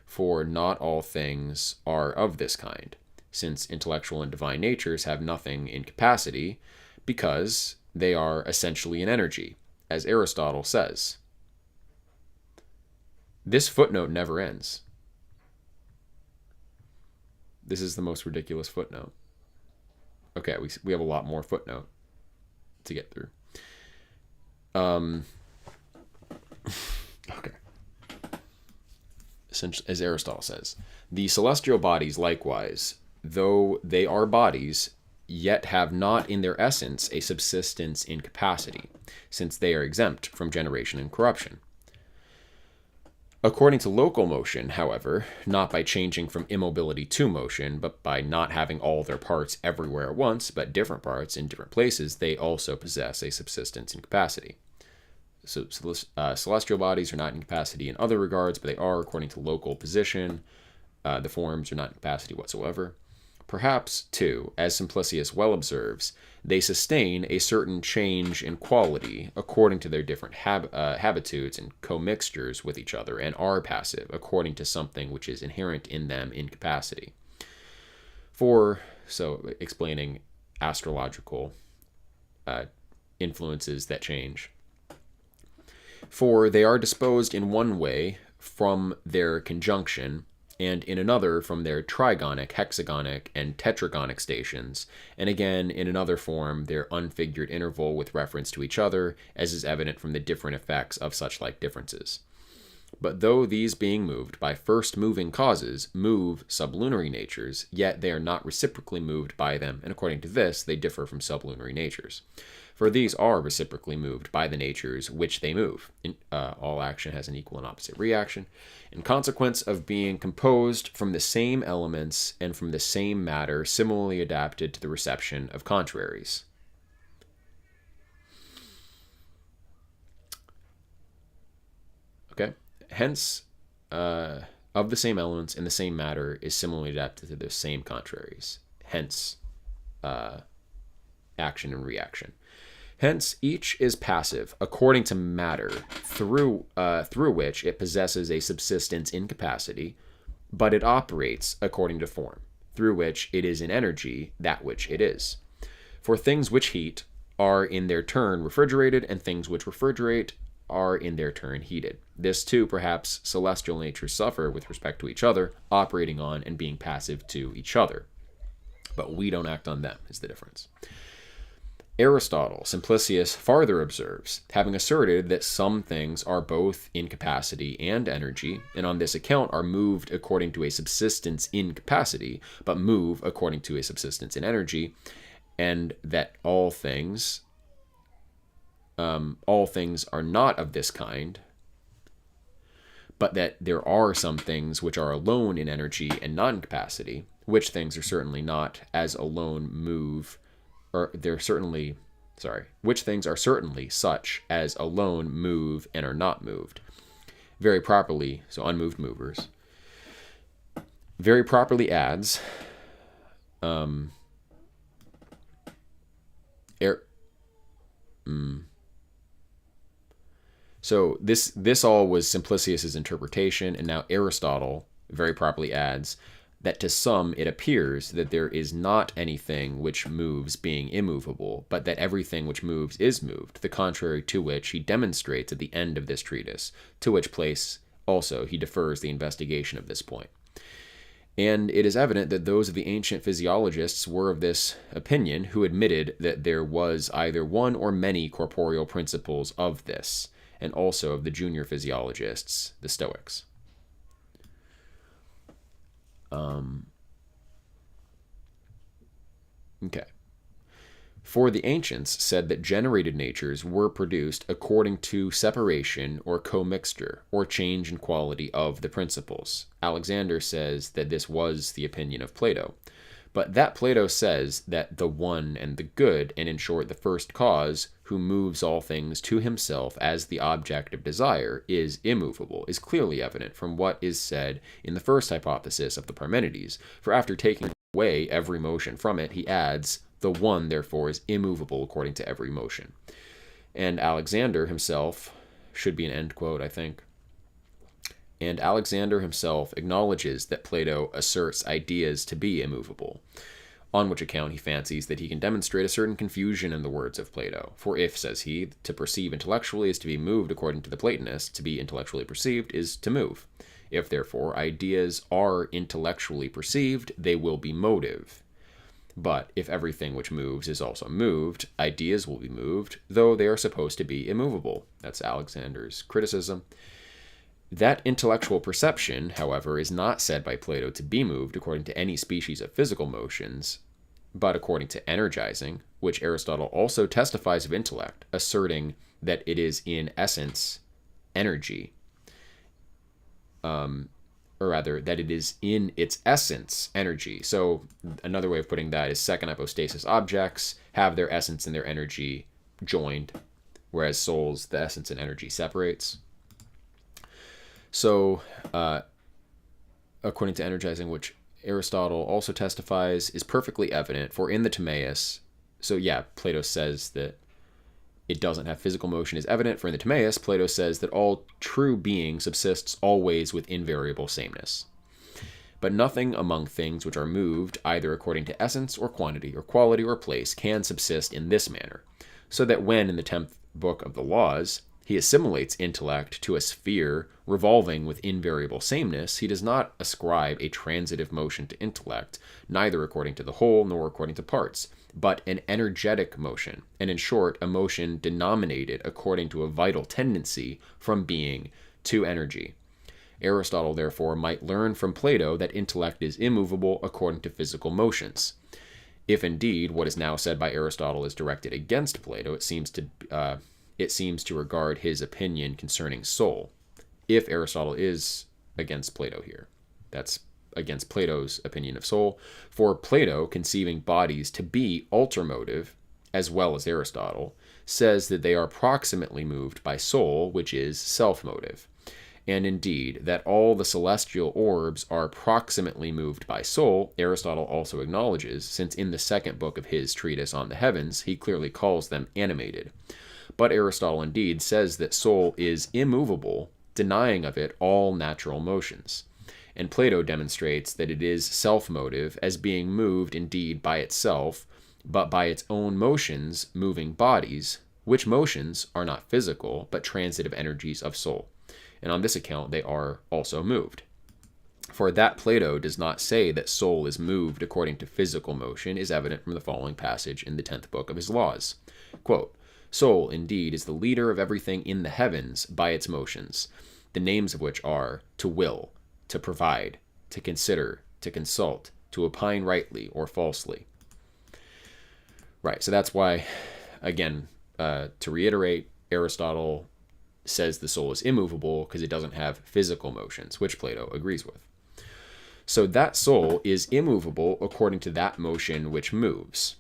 for not all things are of this kind, since intellectual and divine natures have nothing in capacity, because they are essentially in energy, as Aristotle says. This footnote never ends. This is the most ridiculous footnote. Okay, we have a lot more footnote to get through. Okay. As Aristotle says, the celestial bodies likewise, though they are bodies, yet have not in their essence a subsistence in capacity, since they are exempt from generation and corruption. According to local motion, however, not by changing from immobility to motion, but by not having all their parts everywhere at once, but different parts in different places, they also possess a subsistence in capacity. So celestial bodies are not in capacity in other regards, but they are according to local position. The forms are not in capacity whatsoever. Perhaps, too, as Simplicius well observes, they sustain a certain change in quality according to their different habitudes and commixtures with each other, and are passive according to something which is inherent in them in capacity. So explaining astrological influences that change. For they are disposed in one way from their conjunction, and in another from their trigonic, hexagonic, and tetragonic stations, and again in another form their unfigured interval with reference to each other, as is evident from the different effects of such like differences. But though these being moved by first moving causes move sublunary natures, yet they are not reciprocally moved by them, and according to this they differ from sublunary natures. For these are reciprocally moved by the natures which they move. All action has an equal and opposite reaction. In consequence of being composed from the same elements and from the same matter, similarly adapted to the reception of contraries. Okay. Hence, of the same elements and the same matter is similarly adapted to the same contraries. Hence, action and reaction. Hence, each is passive according to matter, through which it possesses a subsistence in capacity, but it operates according to form, through which it is in energy that which it is. For things which heat are in their turn refrigerated, and things which refrigerate are in their turn heated. This too, perhaps, celestial natures suffer with respect to each other, operating on and being passive to each other. But we don't act on them, is the difference. Aristotle, Simplicius farther observes, having asserted that some things are both in capacity and energy, and on this account are moved according to a subsistence in capacity, but move according to a subsistence in energy, and that all things are not of this kind, but that there are some things which are alone in energy and not in capacity, which things are certainly not as alone move, which things are certainly such as alone move and are not moved. Very properly, so unmoved movers. Very properly adds, So this all was Simplicius's interpretation, and now Aristotle very properly adds that to some it appears that there is not anything which moves being immovable, but that everything which moves is moved, the contrary to which he demonstrates at the end of this treatise, to which place also he defers the investigation of this point. And it is evident that those of the ancient physiologists were of this opinion, who admitted that there was either one or many corporeal principles of this, and also of the junior physiologists, the Stoics. Okay. For the ancients said that generated natures were produced according to separation or commixture or change in quality of the principles. Alexander says that this was the opinion of Plato. But that Plato says that the one and the good, and in short the first cause, who moves all things to himself as the object of desire, is immovable, is clearly evident from what is said in the first hypothesis of the Parmenides. For after taking away every motion from it, he adds, the one, therefore, is immovable according to every motion. And Alexander himself, should be an end quote, I think. And Alexander himself acknowledges that Plato asserts ideas to be immovable, on which account he fancies that he can demonstrate a certain confusion in the words of Plato. For if, says he, to perceive intellectually is to be moved according to the Platonists, to be intellectually perceived is to move. If, therefore, ideas are intellectually perceived, they will be motive. But if everything which moves is also moved, ideas will be moved, though they are supposed to be immovable. That's Alexander's criticism. That intellectual perception, however, is not said by Plato to be moved according to any species of physical motions, but according to energizing, which Aristotle also testifies of intellect, asserting that it is in essence energy. Or rather, that it is in its essence energy. So another way of putting that is second hypostasis objects have their essence and their energy joined, whereas souls, the essence and energy separates. So according to energizing, which Aristotle also testifies, is perfectly evident, for in the Timaeus, so yeah, Plato says that it doesn't have physical motion is evident, for in the Timaeus, Plato says that all true being subsists always with invariable sameness. But nothing among things which are moved, either according to essence or quantity or quality or place, can subsist in this manner. So that when, in the 10th book of the Laws, he assimilates intellect to a sphere revolving with invariable sameness, he does not ascribe a transitive motion to intellect, neither according to the whole nor according to parts, but an energetic motion, and in short, a motion denominated according to a vital tendency from being to energy. Aristotle, therefore, might learn from Plato that intellect is immovable according to physical motions. If indeed what is now said by Aristotle is directed against Plato, it seems to regard his opinion concerning soul. If Aristotle is against Plato here, that's against Plato's opinion of soul. For Plato, conceiving bodies to be ultramotive, as well as Aristotle, says that they are proximately moved by soul, which is self-motive. And indeed, that all the celestial orbs are proximately moved by soul, Aristotle also acknowledges, since in the 2nd book of his treatise on the heavens, he clearly calls them animated. But Aristotle indeed says that soul is immovable, denying of it all natural motions. And Plato demonstrates that it is self-motive, as being moved indeed by itself, but by its own motions moving bodies, which motions are not physical, but transitive energies of soul. And on this account they are also moved. For that Plato does not say that soul is moved according to physical motion is evident from the following passage in the 10th book of his Laws. Quote, soul, indeed, is the leader of everything in the heavens by its motions, the names of which are to will, to provide, to consider, to consult, to opine rightly or falsely. Right, so that's why, again, to reiterate, Aristotle says the soul is immovable because it doesn't have physical motions, which Plato agrees with. So that soul is immovable according to that motion which moves.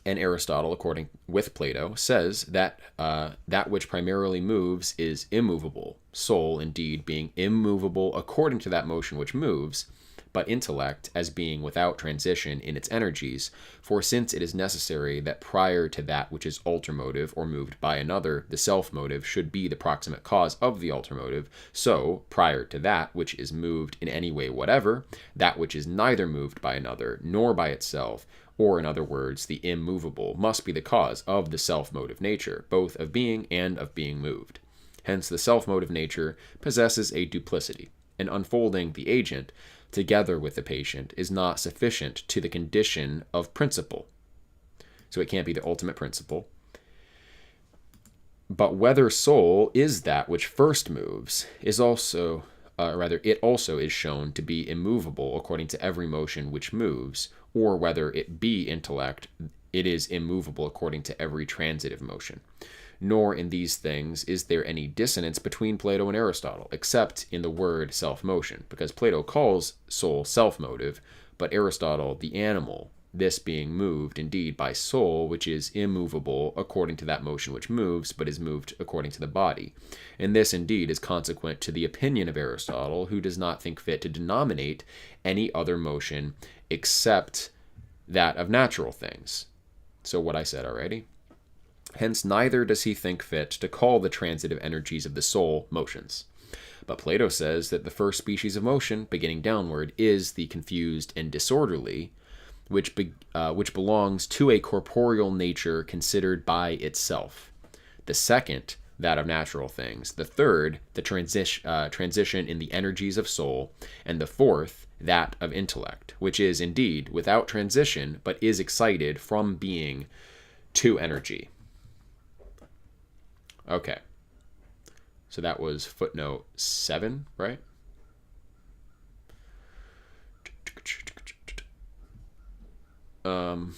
And Aristotle, according with Plato, says that that which primarily moves is immovable, soul indeed being immovable according to that motion which moves, but intellect as being without transition in its energies, for since it is necessary that prior to that which is ultramotive or moved by another, the self-motive should be the proximate cause of the ultramotive, so, prior to that which is moved in any way whatever, that which is neither moved by another nor by itself, or in other words, the immovable, must be the cause of the self-motive nature, both of being and of being moved. Hence the self-motive nature possesses a duplicity, and unfolding the agent, together with the patient, is not sufficient to the condition of principle. So it can't be the ultimate principle. But whether soul is that which first moves is also, it also is shown to be immovable according to every motion which moves, or whether it be intellect it is immovable according to every transitive motion. Nor in these things is there any dissonance between Plato and Aristotle, except in the word self-motion, because Plato calls soul self-motive, but Aristotle the animal, this being moved indeed by soul, which is immovable according to that motion which moves, but is moved according to the body. And this indeed is consequent to the opinion of Aristotle, who does not think fit to denominate any other motion except that of natural things. So what I said already. Hence, neither does he think fit to call the transitive energies of the soul motions. But Plato says that the first species of motion, beginning downward, is the confused and disorderly, which belongs to a corporeal nature considered by itself. The second, that of natural things. The third, the transition in the energies of soul. And the fourth, that of intellect, which is indeed without transition, but is excited from being to energy. Okay. So that was footnote 7, right? And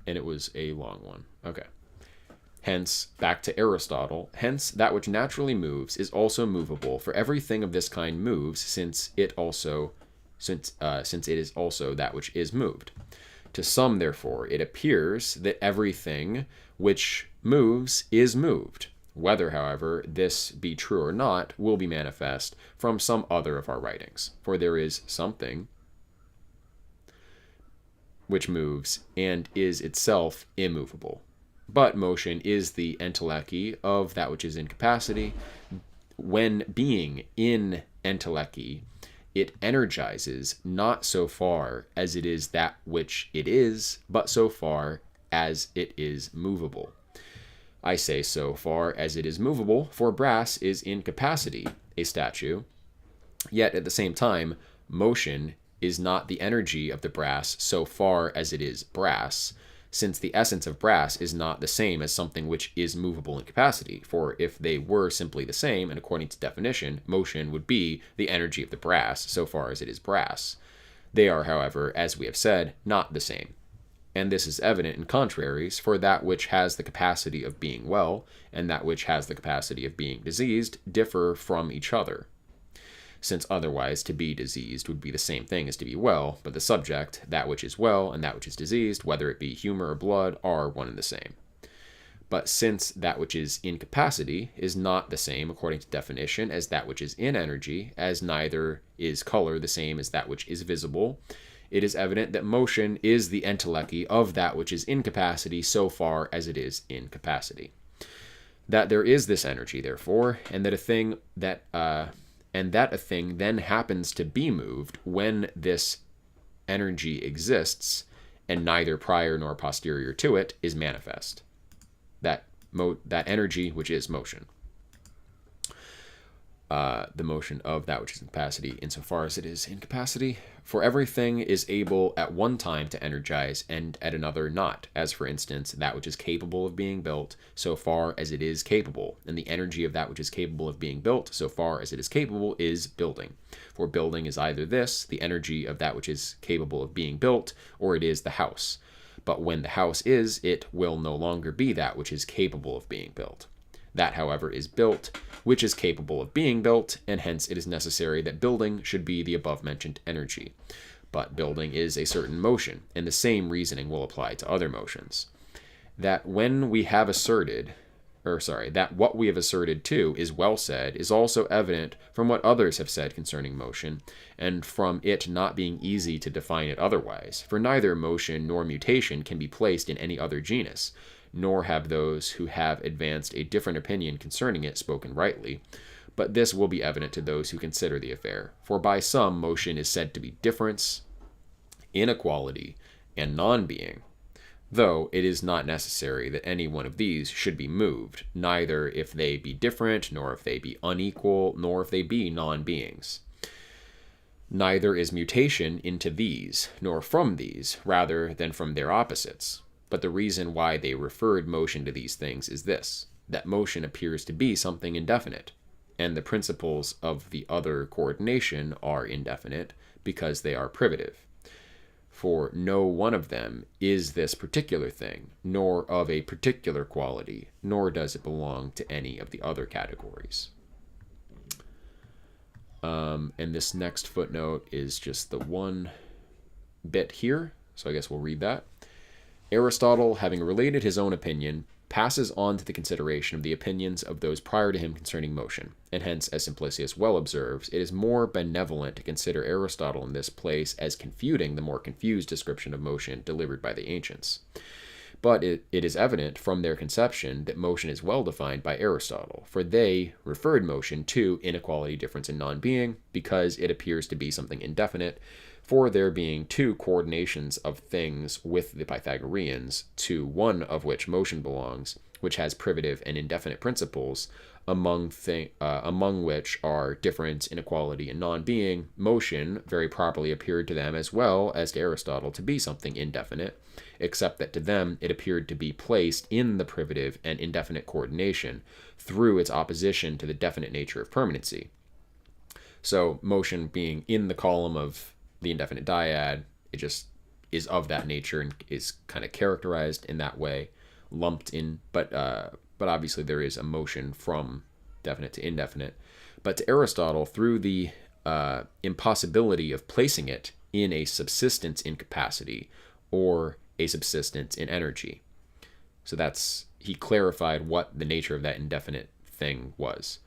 it was a long one. Okay. Hence, back to Aristotle, hence that which naturally moves is also movable, for everything of this kind moves, since it is also that which is moved. To some, therefore, it appears that everything which moves is moved. Whether, however, this be true or not will be manifest from some other of our writings. For there is something which moves and is itself immovable. But motion is the entelechy of that which is in capacity. When being in entelechy, it energizes not so far as it is that which it is, but so far as it is movable. I say so far as it is movable, for brass is in capacity a statue, yet at the same time, motion is not the energy of the brass so far as it is brass, since the essence of brass is not the same as something which is movable in capacity. For if they were simply the same, and according to definition, motion would be the energy of the brass so far as it is brass. They are, however, as we have said, not the same. And this is evident in contraries, for that which has the capacity of being well, and that which has the capacity of being diseased, differ from each other. Since otherwise to be diseased would be the same thing as to be well, but the subject, that which is well and that which is diseased, whether it be humor or blood, are one and the same. But since that which is in capacity is not the same according to definition as that which is in energy, as neither is color the same as that which is visible, it is evident that motion is the entelechy of that which is in capacity so far as it is in capacity. That there is this energy, therefore, and that a thing then happens to be moved when this energy exists, and neither prior nor posterior to it, is manifest. That energy which is motion. The motion of that which is in capacity insofar as it is in capacity. For everything is able at one time to energize and at another not, as for instance, that which is capable of being built so far as it is capable, and the energy of that which is capable of being built so far as it is capable is building. For building is either this, the energy of that which is capable of being built, or it is the house. But when the house is, it will no longer be that which is capable of being built. That, however, is built, which is capable of being built, and hence it is necessary that building should be the above-mentioned energy. But building is a certain motion, and the same reasoning will apply to other motions. That what we have asserted too is well said, is also evident from what others have said concerning motion, and from it not being easy to define it otherwise. For neither motion nor mutation can be placed in any other genus, nor have those who have advanced a different opinion concerning it spoken rightly. But this will be evident to those who consider the affair. For by some motion is said to be difference, inequality, and non-being, though it is not necessary that any one of these should be moved, neither if they be different, nor if they be unequal, nor if they be non-beings. Neither is mutation into these, nor from these, rather than from their opposites. But the reason why they referred motion to these things is this, that motion appears to be something indefinite, and the principles of the other coordination are indefinite, because they are privative. For no one of them is this particular thing, nor of a particular quality, nor does it belong to any of the other categories. And this next footnote is just the one bit here, so I guess we'll read that. Aristotle, having related his own opinion, passes on to the consideration of the opinions of those prior to him concerning motion, and hence, as Simplicius well observes, it is more benevolent to consider Aristotle in this place as confuting the more confused description of motion delivered by the ancients. But it is evident from their conception that motion is well defined by Aristotle, for they referred motion to inequality, difference, and non-being, because it appears to be something indefinite, for there being two coordinations of things with the Pythagoreans, to one of which motion belongs, which has privative and indefinite principles, among which are difference, inequality, and non-being. Motion very properly appeared to them as well as to Aristotle to be something indefinite, except that to them it appeared to be placed in the privative and indefinite coordination through its opposition to the definite nature of permanency. So motion being in the column of the indefinite dyad, it just is of that nature and is kind of characterized in that way, lumped in, but obviously there is a motion from definite to indefinite. But to Aristotle, through the impossibility of placing it in a subsistence incapacity or a subsistence in energy. So he clarified what the nature of that indefinite thing was.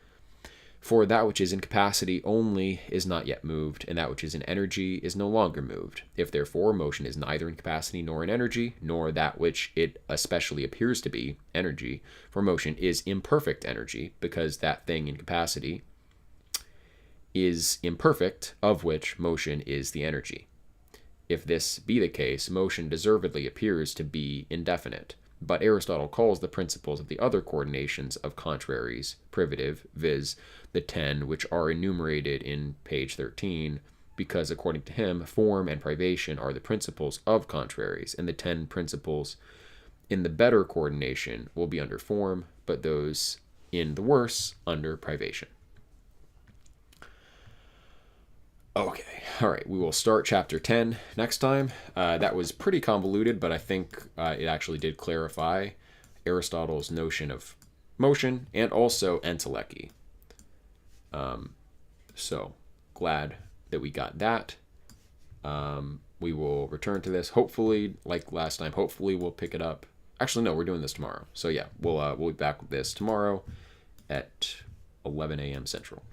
For that which is in capacity only is not yet moved, and that which is in energy is no longer moved. If therefore motion is neither in capacity nor in energy, nor that which it especially appears to be, energy, for motion is imperfect energy, because that thing in capacity is imperfect, of which motion is the energy. If this be the case, motion deservedly appears to be indefinite. But Aristotle calls the principles of the other coordinations of contraries privative, viz., the 10 which are enumerated in page 13, because according to him, form and privation are the principles of contraries, and the 10 principles in the better coordination will be under form, but those in the worse under privation. Okay, all right, we will start chapter 10 next time. That was pretty convoluted, but I think it actually did clarify Aristotle's notion of motion and also entelechy. So glad that we got that. We will return to this, hopefully, like last time, hopefully we'll pick it up. Actually, no, we're doing this tomorrow. So yeah, we'll be back with this tomorrow at 11 a.m. Central.